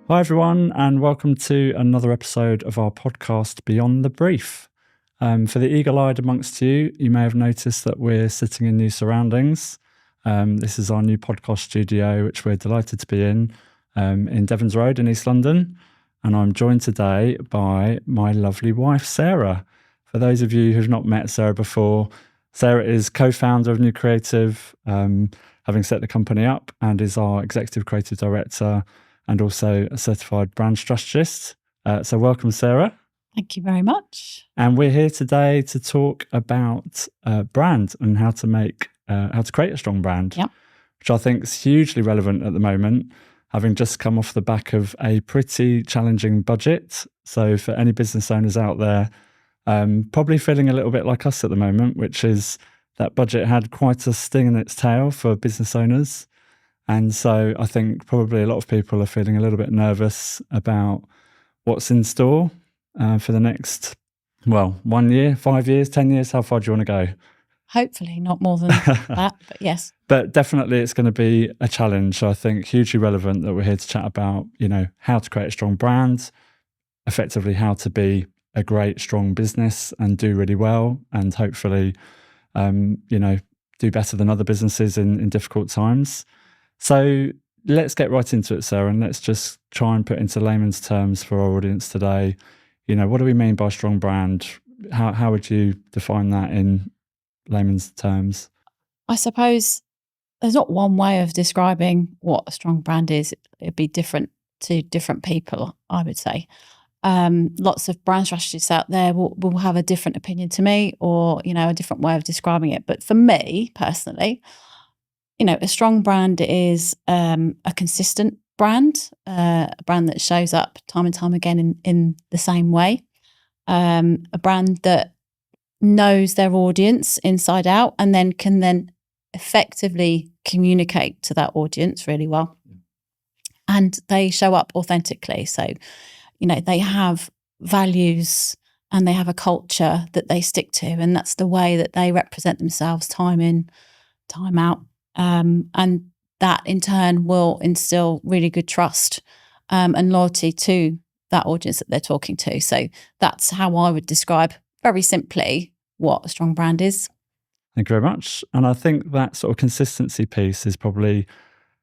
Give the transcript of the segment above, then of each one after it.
Hi everyone, and welcome to another episode of our podcast Beyond the Brief. For the eagle-eyed amongst you, you may have noticed that we're sitting in new surroundings. This is our new podcast studio, which we're delighted to be in Devons Road in East London. And I'm joined today by my lovely wife, Sarah. For those of you who've not met Sarah before, Sarah is co-founder of New Creative, having set the company up, and is our executive creative director and also a certified brand strategist. So welcome, Sarah. Thank you very much. And we're here today to talk about brand and how to create a strong brand, which I think is hugely relevant at the moment, having just come off the back of a pretty challenging budget. So for any business owners out there, probably feeling a little bit like us at the moment, which is that budget had quite a sting in its tail for business owners. And so I think probably a lot of people are feeling a little bit nervous about what's in store for the next, 1 year, 5 years, 10 years. How far do you want to go? Hopefully not more than that, but yes. But definitely it's going to be a challenge. So I think hugely relevant that we're here to chat about, how to create a strong brand, effectively how to be a great, strong business and do really well, and hopefully, do better than other businesses in difficult times. So let's get right into it, Sarah, and let's just try and put into layman's terms for our audience today. What do we mean by strong brand? How would you define that in layman's terms? I suppose there's not one way of describing what a strong brand is. It'd be different to different people, I would say. Lots of brand strategists out there will have a different opinion to me, or, a different way of describing it. But for me personally, a strong brand is a consistent brand, a brand that shows up time and time again in the same way, a brand that knows their audience inside out and then can effectively communicate to that audience really well. And they show up authentically. So, they have values and they have a culture that they stick to, and that's the way that they represent themselves time in, time out. And that in turn will instill really good trust and loyalty to that audience that they're talking to. So that's how I would describe very simply what a strong brand is. Thank you very much. And I think that sort of consistency piece is probably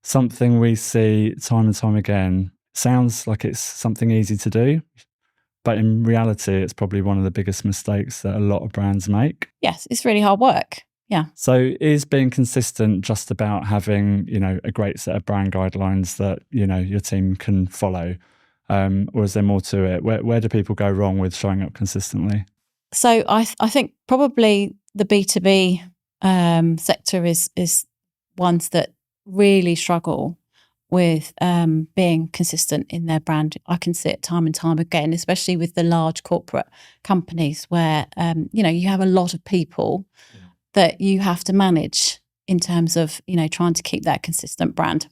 something we see time and time again. Sounds like it's something easy to do, but in reality, it's probably one of the biggest mistakes that a lot of brands make. Yes, it's really hard work. Yeah. So is being consistent just about having, a great set of brand guidelines that, your team can follow? Or is there more to it? Where do people go wrong with showing up consistently? So I think probably the B2B sector is ones that really struggle with being consistent in their brand. I can see it time and time again, especially with the large corporate companies where, you have a lot of people that you have to manage in terms of, trying to keep that consistent brand.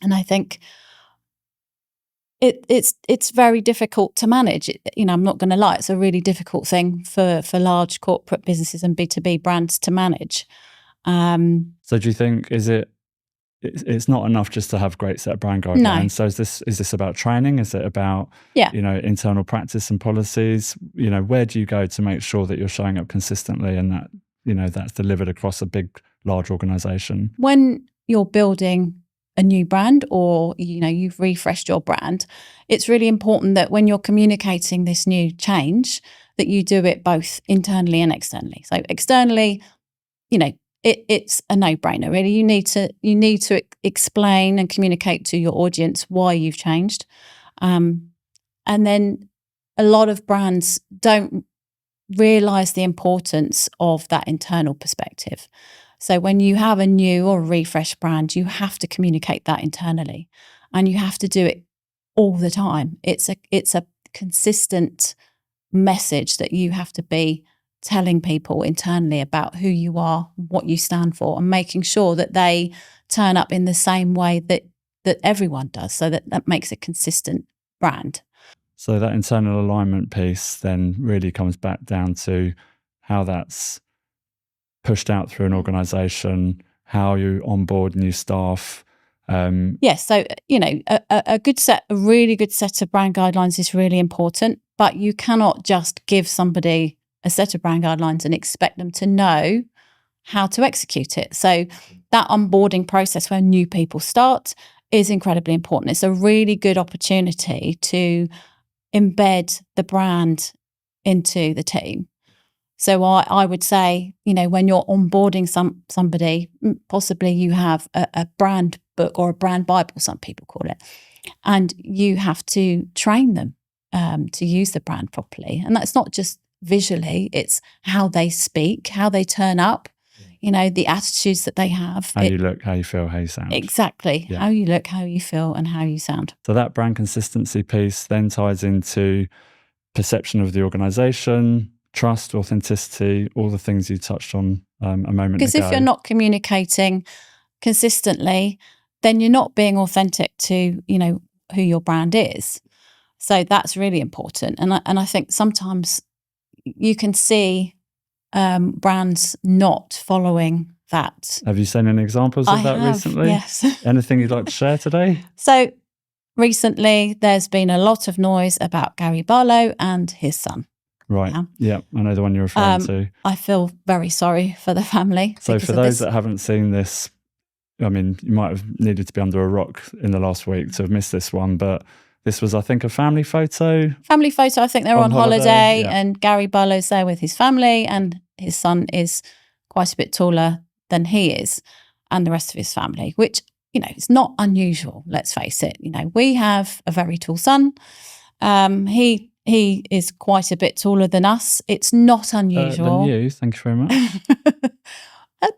And I think it's very difficult to manage. I'm not going to lie, it's a really difficult thing for large corporate businesses and B2B brands to manage. So do you think it's not enough just to have great set of brand guidelines? No. So is this about training? Is it about internal practice and policies? Where do you go to make sure that you're showing up consistently and that that's delivered across a big, large organization? When you're building a new brand or, you've refreshed your brand, it's really important that when you're communicating this new change, that you do it both internally and externally. So externally, it's a no-brainer, really. You need to explain and communicate to your audience why you've changed. And then a lot of brands don't realise the importance of that internal perspective. So when you have a new or refreshed brand, you have to communicate that internally, and you have to do it all the time. It's a consistent message that you have to be telling people internally about who you are, what you stand for, and making sure that they turn up in the same way that everyone does, so that makes a consistent brand. So that internal alignment piece then really comes back down to how that's pushed out through an organisation, how you onboard new staff, Yes. So, a really good set of brand guidelines is really important, but you cannot just give somebody a set of brand guidelines and expect them to know how to execute it. So that onboarding process where new people start is incredibly important. It's a really good opportunity to embed the brand into the team. So I would say, when you're onboarding somebody, possibly you have a brand book or a brand Bible, some people call it, and you have to train them to use the brand properly. And that's not just visually, it's how they speak, how they turn up, the attitudes that they have. How you look, how you feel, how you sound. Exactly. Yeah. How you look, how you feel, and how you sound. So that brand consistency piece then ties into perception of the organisation, trust, authenticity, all the things you touched on a moment ago. Because if you're not communicating consistently, then you're not being authentic to, who your brand is. So that's really important. And I think sometimes you can see brands not following that. Have you seen any examples of that recently? Yes. Anything you'd like to share today? So recently there's been a lot of noise about Gary Barlow and his son. Right. Yeah, I know the one you're referring to. I feel very sorry for the family. So for those that haven't seen this, I mean, you might have needed to be under a rock in the last week to have missed this one, but this was, I think, a family photo. Family photo. I think they're on holiday and Gary Barlow's there with his family and his son is quite a bit taller than he is and the rest of his family, which, it's not unusual, let's face it. We have a very tall son. He is quite a bit taller than us. It's not unusual. Than you, thank you very much.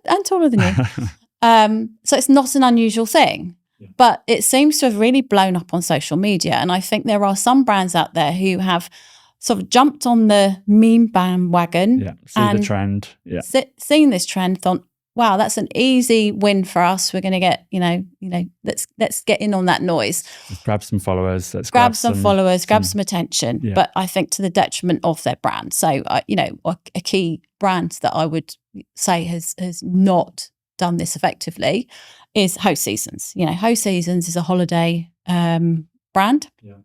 and taller than you. So it's not an unusual thing. Yeah. But it seems to have really blown up on social media. And I think there are some brands out there who have sort of jumped on the meme bandwagon. Yeah, see the trend. Yeah. Seen this trend, thought, wow, that's an easy win for us. We're going to get, let's get in on that noise. Let's grab some followers. Let's grab some followers, grab some attention. Yeah. But I think to the detriment of their brand. So, a key brand that I would say has not done this effectively is Host Seasons. Host Seasons is a holiday brand. Yeah.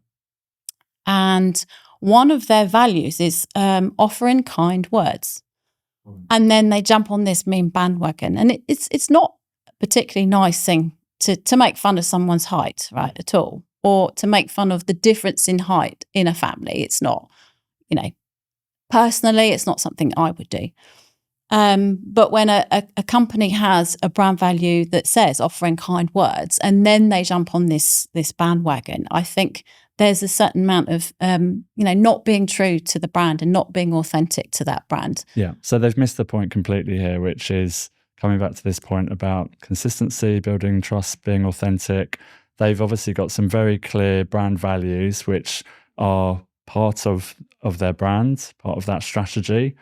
And one of their values is offering kind words. And then they jump on this meme bandwagon. And it's not a particularly nice thing to make fun of someone's height, right, at all. Or to make fun of the difference in height in a family. It's not, personally, it's not something I would do. But when a company has a brand value that says offering kind words, and then they jump on this bandwagon, I think there's a certain amount of, not being true to the brand and not being authentic to that brand. Yeah. So they've missed the point completely here, which is coming back to this point about consistency, building trust, being authentic. They've obviously got some very clear brand values, which are part of their brand, part of that strategy.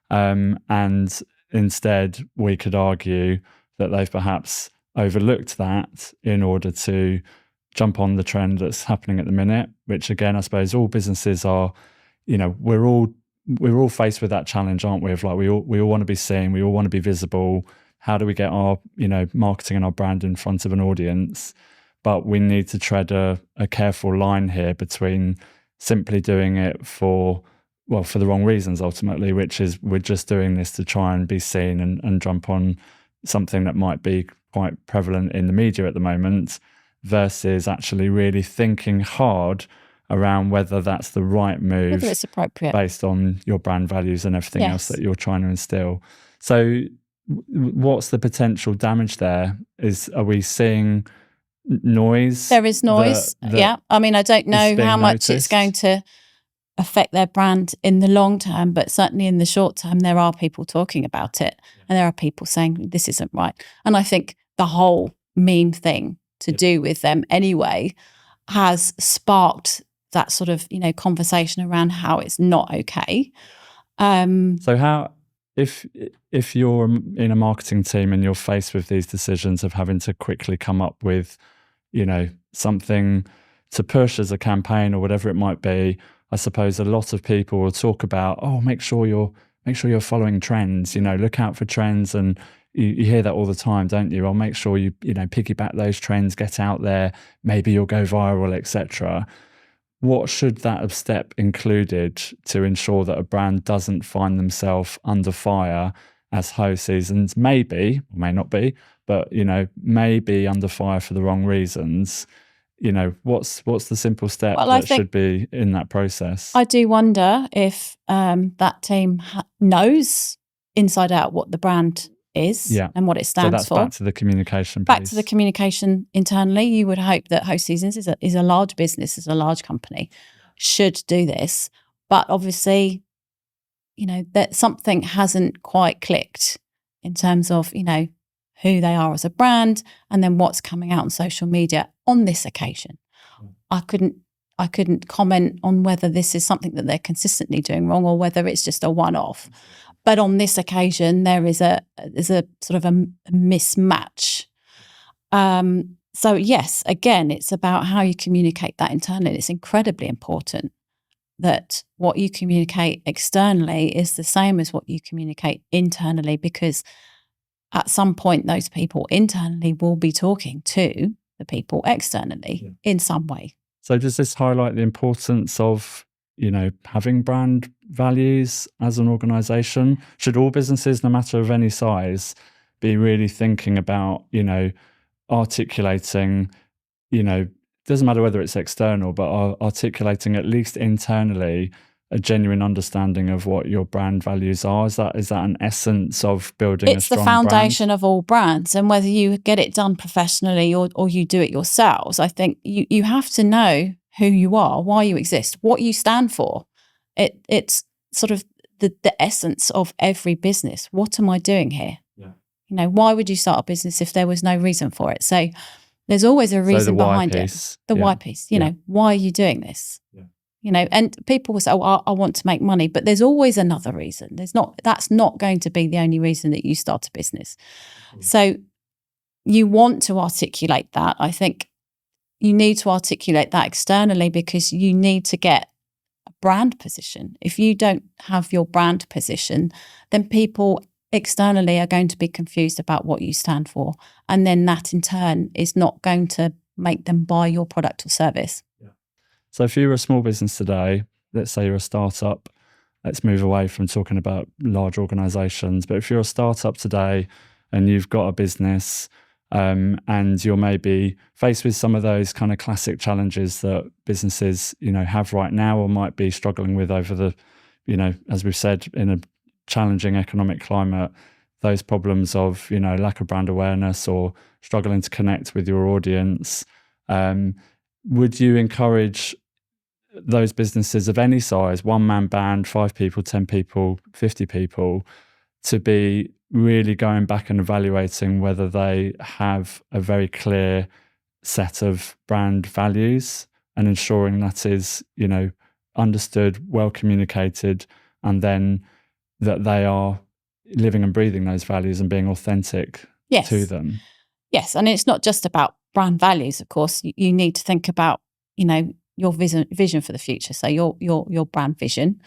And instead, we could argue that they've perhaps overlooked that in order to jump on the trend that's happening at the minute, which again, I suppose all businesses are, we're all faced with that challenge, aren't we? Of like, we all want to be seen, we all want to be visible. How do we get our, marketing and our brand in front of an audience? But we need to tread a careful line here between simply doing it for the wrong reasons ultimately, which is we're just doing this to try and be seen and jump on something that might be quite prevalent in the media at the moment, versus actually really thinking hard around whether that's the right move, whether it's appropriate based on your brand values and everything else that you're trying to instill. So what's the potential damage there? Are we seeing noise? There is noise. Yeah. I mean, I don't know how much it's going to affect their brand in the long term, but certainly in the short term, there are people talking about it and there are people saying this isn't right. And I think the whole meme thing to do with them anyway has sparked that sort of, conversation around how it's not okay. So how, if you're in a marketing team and you're faced with these decisions of having to quickly come up with, something to push as a campaign or whatever it might be, I suppose a lot of people will talk about, make sure you're following trends, look out for trends and, you hear that all the time, don't you? I'll make sure you piggyback those trends, get out there, maybe you'll go viral, etc. What should that step included to ensure that a brand doesn't find themselves under fire as Ho seasons maybe, or may not be, but may be under fire for the wrong reasons? What's the simple step that should be in that process? I do wonder if that team knows inside out what the brand is and what it stands for. So that's back to the communication piece. Back to the communication internally. You would hope that Ho Seasons is a large business, is a large company, should do this. But obviously, that something hasn't quite clicked in terms of, who they are as a brand and then what's coming out on social media on this occasion. I couldn't comment on whether this is something that they're consistently doing wrong or whether it's just a one-off. But on this occasion, there is a sort of a mismatch. So yes, again, it's about how you communicate that internally. It's incredibly important that what you communicate externally is the same as what you communicate internally, because at some point, those people internally will be talking to the people externally in some way. So does this highlight the importance of having brand values as an organization? Should all businesses, no matter of any size, be really thinking about, articulating, doesn't matter whether it's external, but articulating at least internally a genuine understanding of what your brand values are? Is that an essence of building a strong brand? It's the foundation of all brands, and whether you get it done professionally or you do it yourselves, I think you have to know who you are, why you exist, what you stand for. It's sort of the essence of every business. What am I doing here? Yeah. Why would you start a business if there was no reason for it? So there's always a reason behind it. The why piece. Why are you doing this? Yeah. And people will say, "Oh, I want to make money," but there's always another reason. That's not going to be the only reason that you start a business. Mm-hmm. So you want to articulate that. I think you need to articulate that externally because you need to get a brand position. If you don't have your brand position, then people externally are going to be confused about what you stand for. And then that in turn is not going to make them buy your product or service. Yeah. So if you're a small business today, let's say you're a startup, let's move away from talking about large organizations. But if you're a startup today and you've got a business and you're maybe faced with some of those kind of classic challenges that businesses, have right now or might be struggling with over the, as we've said, in a challenging economic climate, those problems of, lack of brand awareness or struggling to connect with your audience, would you encourage those businesses of any size, one-man band, 5 people, 10 people, 50 people, to be really going back and evaluating whether they have a very clear set of brand values and ensuring that is, understood, well communicated, and then that they are living and breathing those values and being authentic to them? Yes, and it's not just about brand values, of course. You need to think about, your vision for the future. So your brand vision,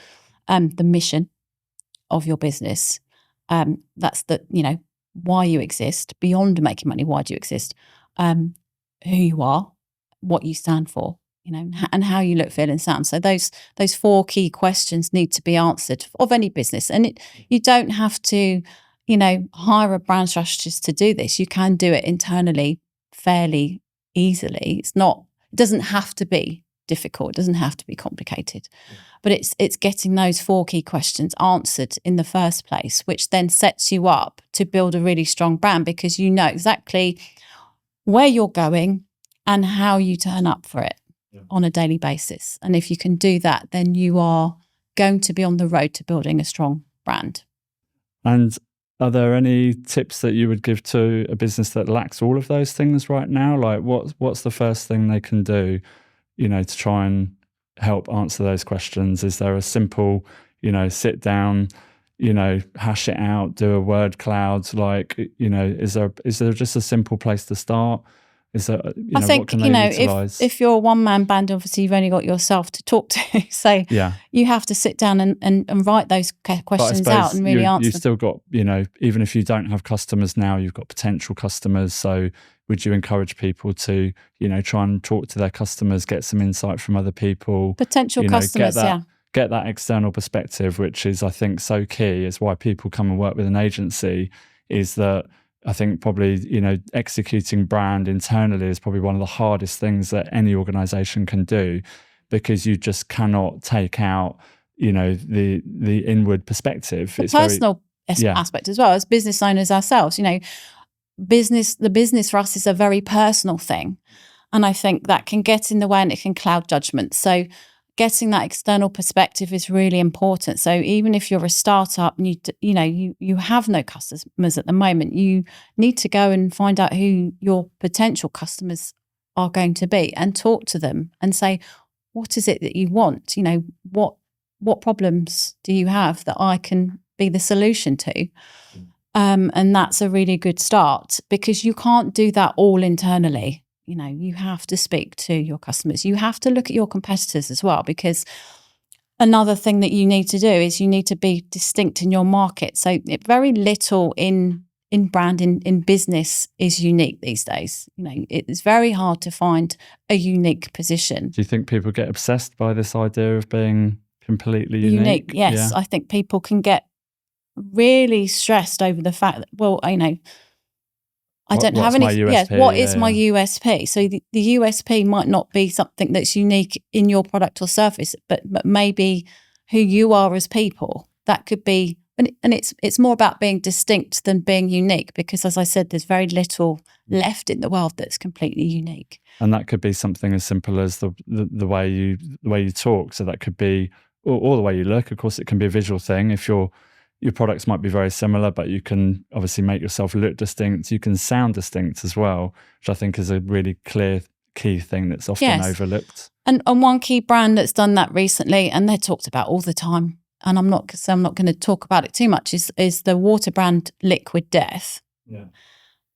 the mission of your business. That's why you exist. Beyond making money, why do you exist? Who you are, what you stand for, and how you look, feel, and sound. So those 4 key questions need to be answered of any business. And you don't have to, hire a brand strategist to do this. You can do it internally fairly easily. It doesn't have to be difficult. It doesn't have to be complicated. But it's getting those 4 key questions answered in the first place, which then sets you up to build a really strong brand because you know exactly where you're going and how you turn up for it on a daily basis. And if you can do that, then you are going to be on the road to building a strong brand. And are there any tips that you would give to a business that lacks all of those things right now? Like what's the first thing they can do, to try and help answer those questions? Is there a simple, sit down, hash it out, do a word cloud? Like, is there just a simple place to start? Is that, I think, what can they utilise? if you're a one-man band, obviously you've only got yourself to talk to. So you have to sit down and write those questions out and really answer you've them. still got, even if you don't have customers now, you've got potential customers. So would you encourage people to, try and talk to their customers, get some insight from other people? Potential customers, Get that external perspective, which is, I think, so key. Is why people come and work with an agency, is that I think probably, executing brand internally is probably one of the hardest things that any organization can do, because you just cannot take out, the inward perspective. The personal aspect as well, as business owners ourselves, the business for us is a very personal thing. And I think that can get in the way and it can cloud judgment. So getting that external perspective is really important. So even if you're a startup and you have no customers at the moment, you need to go and find out who your potential customers are going to be and talk to them and say, what is it that you want? What problems do you have that I can be the solution to? And that's a really good start, because you can't do that all internally. You have to speak to your customers. You have to look at your competitors as well, because another thing that you need to do is you need to be distinct in your market. So very little in brand, in business is unique these days. It's very hard to find a unique position. Do you think people get obsessed by this idea of being completely unique? Yes. Yeah. I think people can get really stressed over the fact that, well, I don't have any. Yes, what is my USP? So the USP might not be something that's unique in your product or service, but maybe who you are as people. That could be, and it's more about being distinct than being unique, because, as I said, there's very little left in the world that's completely unique. And that could be something as simple as the way you talk. So that could be, or the way you look. Of course, it can be a visual thing. If your products might be very similar, but you can obviously make yourself look distinct. You can sound distinct as well, which I think is a really clear key thing that's often overlooked. And one key brand that's done that recently, and they're talked about all the time, and I'm not going to talk about it too much, is the water brand Liquid Death. Yeah.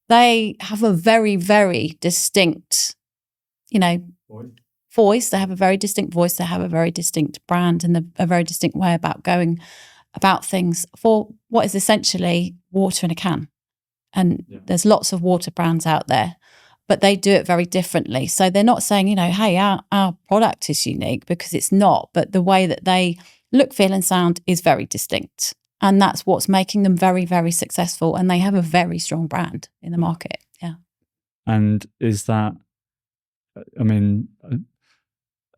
They have a very, very distinct, voice. They have a very distinct voice. They have a very distinct brand and a very distinct way about going about things for what is essentially water in a can. And there's lots of water brands out there, but they do it very differently. So they're not saying, hey, our product is unique, because it's not, but the way that they look, feel and sound is very distinct. And that's what's making them very, very successful. And they have a very strong brand in the market. Yeah. And is that,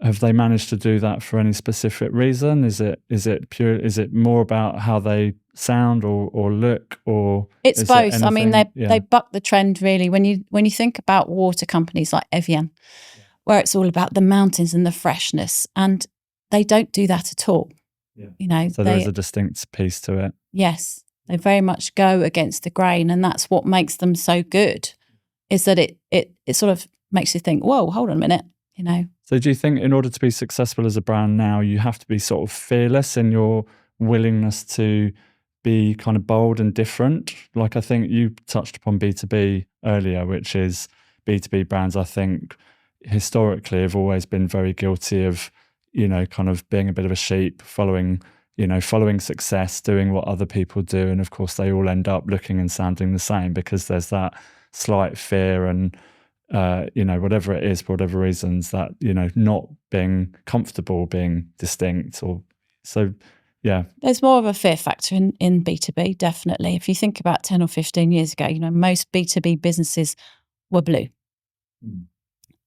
have they managed to do that for any specific reason? Is it pure? Is it more about how they sound or look, or it's both? They buck the trend really. When you think about water companies like Evian, where it's all about the mountains and the freshness, and they don't do that at all. Yeah. So there is a distinct piece to it. Yes, they very much go against the grain, and that's what makes them so good. Is that it sort of makes you think, whoa, hold on a minute. So do you think in order to be successful as a brand now, you have to be sort of fearless in your willingness to be kind of bold and different? Like, I think you touched upon B2B earlier, which is B2B brands, I think, historically have always been very guilty of, kind of being a bit of a sheep, following success, doing what other people do. And of course, they all end up looking and sounding the same, because there's that slight fear and whatever it is, for whatever reasons, that, not being comfortable, being distinct, or so, yeah. There's more of a fear factor in B2B, definitely. If you think about 10 or 15 years ago, most B2B businesses were blue.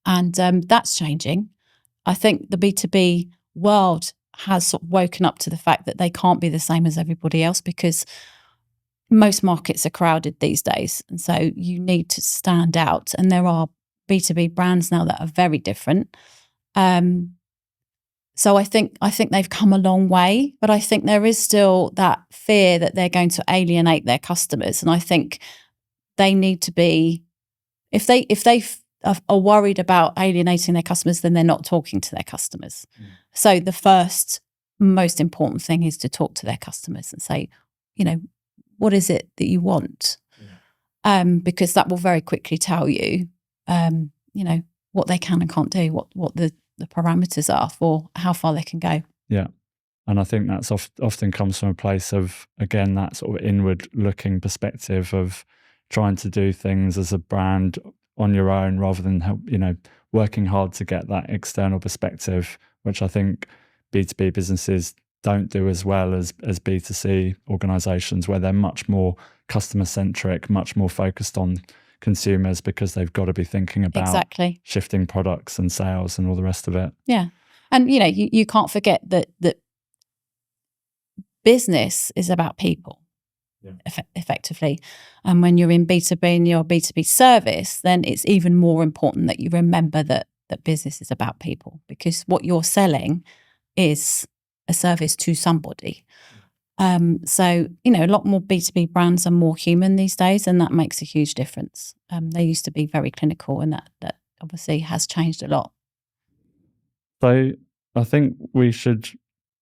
And that's changing. I think the B2B world has sort of woken up to the fact that they can't be the same as everybody else, because most markets are crowded these days. And so you need to stand out. And there are B2B brands now that are very different. So I think they've come a long way, but I think there is still that fear that they're going to alienate their customers. And I think they need to be, if they are worried about alienating their customers, then they're not talking to their customers. So the first most important thing is to talk to their customers and say, what is it that you want? Because that will very quickly tell you you know, what they can and can't do, what the parameters are for how far they can go. Yeah. And I think that's often comes from a place of, again, that sort of inward looking perspective of trying to do things as a brand on your own rather than, you know, working hard to get that external perspective, which I think B2B businesses don't do as well as B2C organizations, where they're much more customer centric, much more focused on consumers, because they've got to be thinking about shifting products and sales and all the rest of it. Yeah. And, you know, you can't forget that business is about people, effectively. And when you're in B2B and you're a B2B service, then it's even more important that you remember that business is about people, because what you're selling is a service to somebody. So, you know, a lot more B2B brands are more human these days, and that makes a huge difference. They used to be very clinical, and that obviously has changed a lot. So I think we should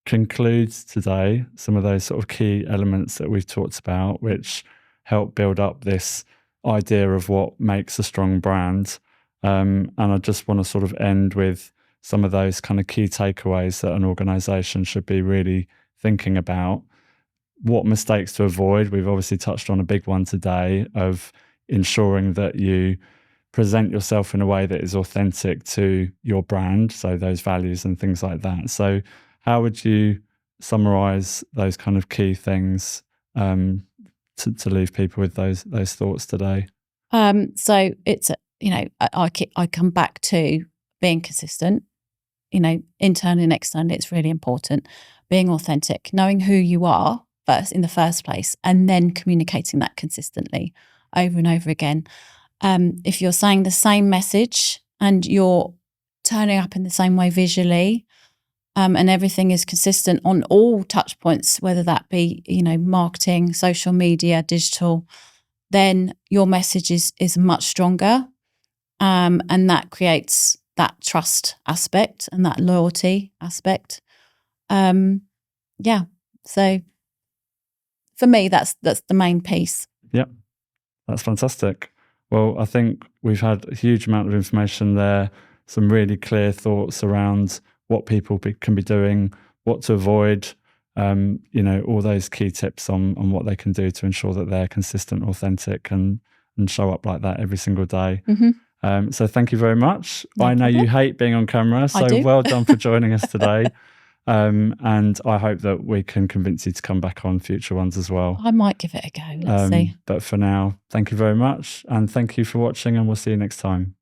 conclude today some of those sort of key elements that we've talked about, which help build up this idea of what makes a strong brand. And I just want to sort of end with some of those kind of key takeaways that an organization should be really thinking about. What mistakes to avoid. We've obviously touched on a big one today of ensuring that you present yourself in a way that is authentic to your brand, so those values and things like that. So how would you summarize those kind of key things to leave people with those thoughts today? So it's, you know, I come back to being consistent, you know, internally and externally. It's really important. Being authentic, knowing who you are first in the first place, and then communicating that consistently over and over again. If you're saying the same message and you're turning up in the same way visually, and everything is consistent on all touch points, whether that be, you know, marketing, social media, digital, then your message is much stronger. And that creates that trust aspect and that loyalty aspect. Yeah. So for me, that's the main piece. Yep. That's fantastic. Well, I think we've had a huge amount of information there, some really clear thoughts around what people can be doing, what to avoid, you know, all those key tips on what they can do to ensure that they're consistent, authentic, and show up like that every single day. Mm-hmm. So thank you very much. No I know problem. You hate being on camera, so well done for joining us today. And I hope that we can convince you to come back on future ones as well. I might give it a go. Let's see. But for now, thank you very much. And thank you for watching, and we'll see you next time.